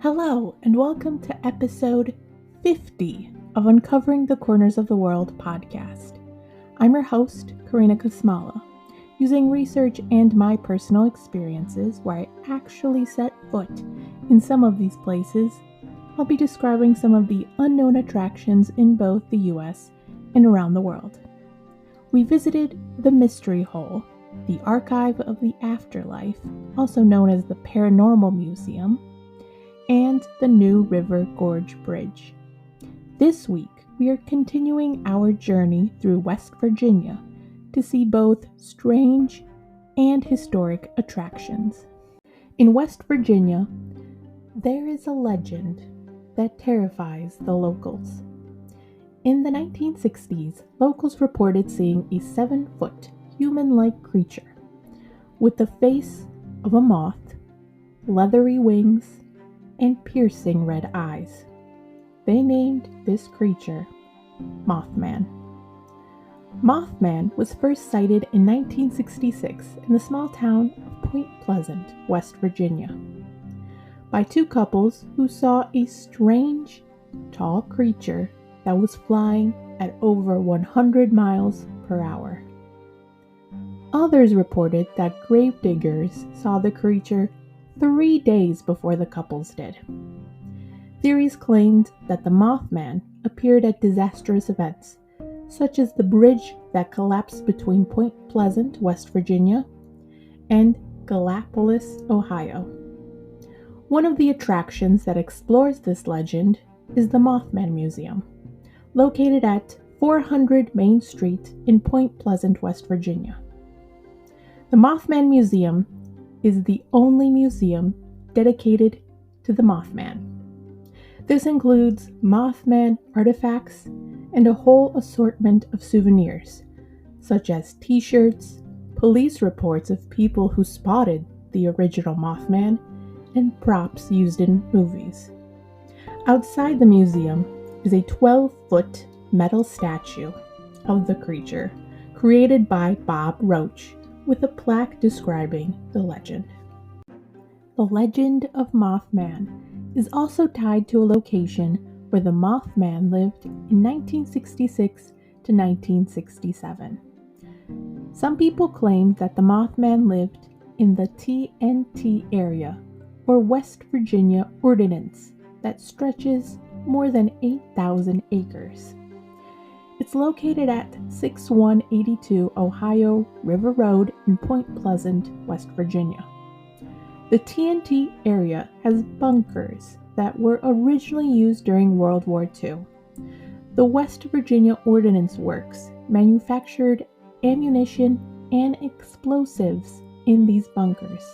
Hello, and welcome to episode 50 of Uncovering the Corners of the World podcast. I'm your host, Karina Kasmala. Using research and my personal experiences where I actually set foot in some of these places, I'll be describing some of the unknown attractions in both the US and around the world. We visited the Mystery Hole, the Archive of the Afterlife, also known as the Paranormal Museum, and the New River Gorge Bridge. This week, we are continuing our journey through West Virginia to see both strange and historic attractions. In West Virginia, there is a legend that terrifies the locals. In the 1960s, locals reported seeing a 7-foot human-like creature with the face of a moth, leathery wings, and piercing red eyes. They named this creature Mothman. Mothman was first sighted in 1966 in the small town of Point Pleasant, West Virginia, by two couples who saw a strange, tall creature that was flying at over 100 miles per hour. Others reported that gravediggers saw the creature 3 days before the couples did. Theories claimed that the Mothman appeared at disastrous events, such as the bridge that collapsed between Point Pleasant, West Virginia, and Gallipolis, Ohio. One of the attractions that explores this legend is the Mothman Museum, located at 400 Main Street in Point Pleasant, West Virginia. The Mothman Museum is the only museum dedicated to the Mothman. This includes Mothman artifacts and a whole assortment of souvenirs, such as t-shirts, police reports of people who spotted the original Mothman, and props used in movies. Outside the museum is a 12-foot metal statue of the creature created by Bob Roach, with a plaque describing the legend. The legend of Mothman is also tied to a location where the Mothman lived in 1966 to 1967. Some people claim that the Mothman lived in the TNT area, or West Virginia Ordinance, that stretches more than 8,000 acres. It's located at 6182 Ohio River Road in Point Pleasant, West Virginia. The TNT area has bunkers that were originally used during World War II. The West Virginia Ordnance Works manufactured ammunition and explosives in these bunkers.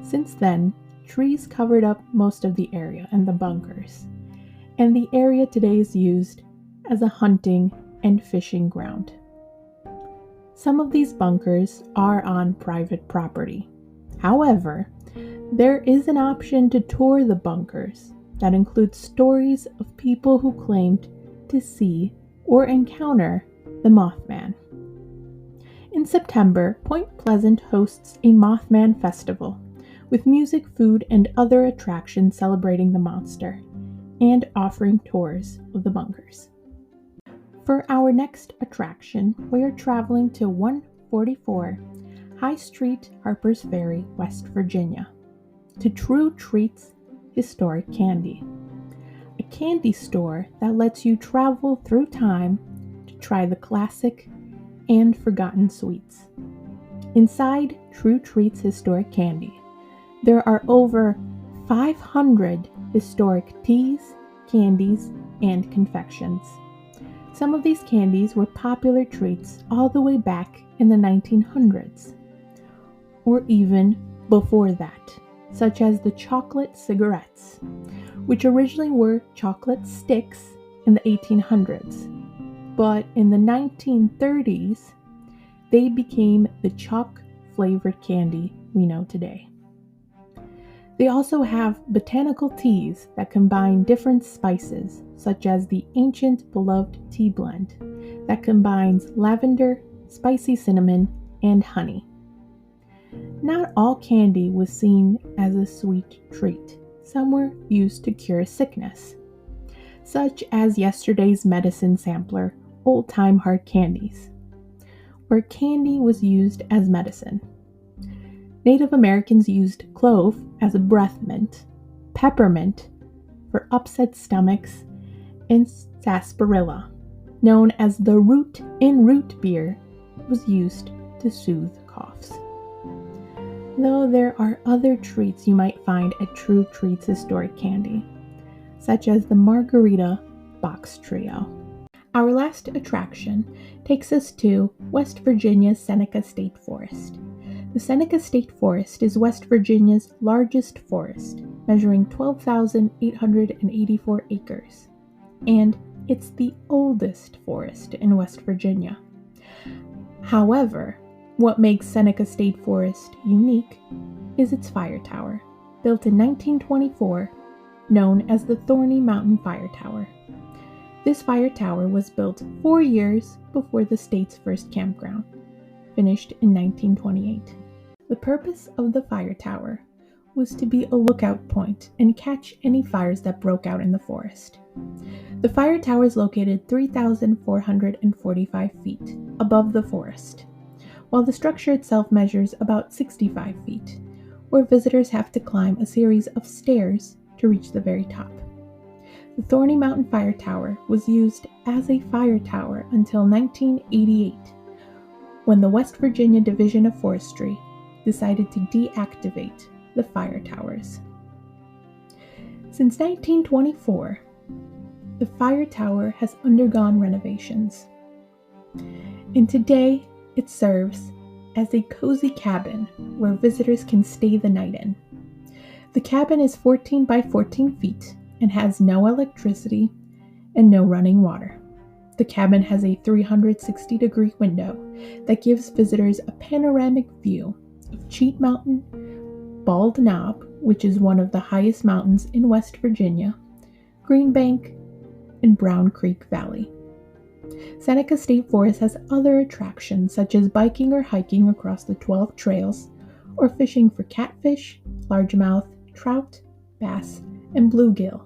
Since then, trees covered up most of the area and the bunkers, and the area today is used as a hunting and fishing ground. Some of these bunkers are on private property. However, there is an option to tour the bunkers that includes stories of people who claimed to see or encounter the Mothman. In September, Point Pleasant hosts a Mothman festival with music, food, and other attractions celebrating the monster and offering tours of the bunkers. For our next attraction, we are traveling to 144 High Street, Harpers Ferry, West Virginia, to True Treats Historic Candy, a candy store that lets you travel through time to try the classic and forgotten sweets. Inside True Treats Historic Candy, there are over 500 historic teas, candies, and confections. Some of these candies were popular treats all the way back in the 1900s, or even before that, such as the chocolate cigarettes, which originally were chocolate sticks in the 1800s, but in the 1930s, they became the chalk-flavored candy we know today. They also have botanical teas that combine different spices, such as the ancient beloved tea blend that combines lavender, spicy cinnamon, and honey. Not all candy was seen as a sweet treat. some were used to cure sickness, such as yesterday's medicine sampler, old-time hard candies, where candy was used as medicine. Native Americans used clove as a breath mint, peppermint for upset stomachs, and sarsaparilla, known as the root in root beer, was used to soothe coughs. Though there are other treats you might find at True Treats Historic Candy, such as the Margarita Box Trio. Our last attraction takes us to West Virginia's Seneca State Forest. The Seneca State Forest is West Virginia's largest forest, measuring 12,884 acres, and it's the oldest forest in West Virginia. However, what makes Seneca State Forest unique is its fire tower, built in 1924, known as the Thorny Mountain Fire Tower. This fire tower was built 4 years before the state's first campground, finished in 1928. The purpose of the fire tower was to be a lookout point and catch any fires that broke out in the forest. The fire tower is located 3,445 feet above the forest, while the structure itself measures about 65 feet, where visitors have to climb a series of stairs to reach the very top. The Thorny Mountain Fire Tower was used as a fire tower until 1988, when the West Virginia Division of Forestry decided to deactivate the fire towers. Since 1924, the fire tower has undergone renovations, and today it serves as a cozy cabin where visitors can stay the night in. The cabin is 14 by 14 feet and has no electricity and no running water. The cabin has a 360-degree window that gives visitors a panoramic view of Cheat Mountain, Bald Knob, which is one of the highest mountains in West Virginia, Green Bank, and Brown Creek Valley. Seneca State Forest has other attractions such as biking or hiking across the 12 trails, or fishing for catfish, largemouth, trout, bass, and bluegill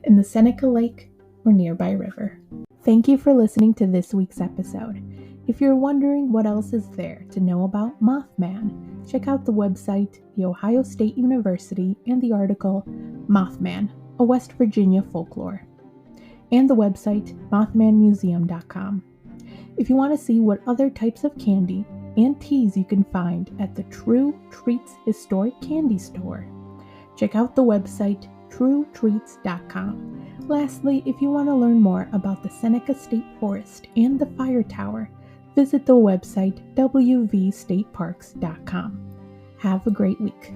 in the Seneca Lake or nearby river. Thank you for listening to this week's episode. If you're wondering what else is there to know about Mothman, check out the website, The Ohio State University, and the article Mothman, a West Virginia Folklore, and the website mothmanmuseum.com. If you want to see what other types of candy and teas you can find at the True Treats Historic Candy Store, check out the website truetreats.com. Lastly, if you want to learn more about the Seneca State Forest and the Fire Tower, visit the website wvstateparks.com. Have a great week.